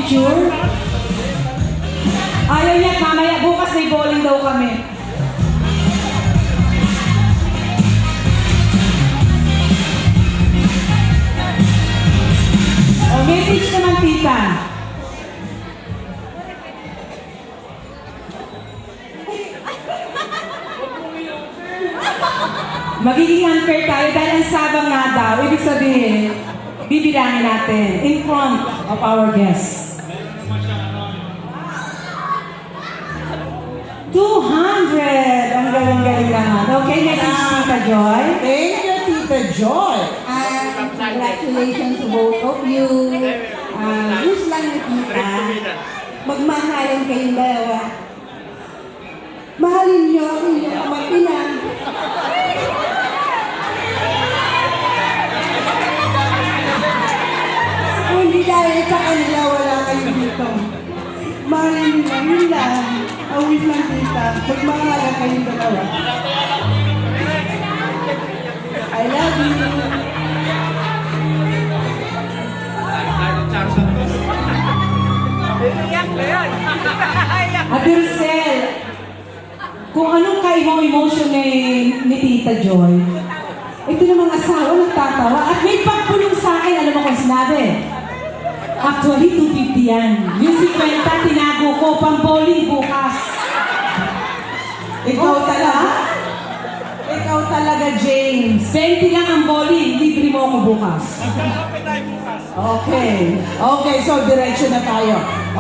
picture? Ayaw niya, mamaya bukas may bowling daw kami. O, message naman, tita. Magiging unfair tayo dahil ang sabang nga daw. Ibig sabihin, bibilangin natin in front of our guests. 200! Ang galing-galing naman. Okay, message Tita Joy. Thank you, Tita Joy. Congratulations to both of you. Wish lang na kita. Magmahalan kayong dalawa. Mahalin niyo ang inyong kamag-ina. Kung hindi dahil sa kanila, wala kayo dito. Mahalin niyo lang, yun lang. Ang wish lang kita. Magmahalan kayong dalawa. I love you. Ate Rosel, kung anong kaibang emotion ni Tita Joy, ito namang asawa nagtatawa at may pagpulong sa akin, alam mo kung sinabi? Actually, 250 yan. Yung 50, tinago ko, pang bowling bukas. Ikaw talaga? Ikaw talaga, James. 20 lang ang bowling, libre mo ako bukas. Okay. Okay, so diretso na tayo.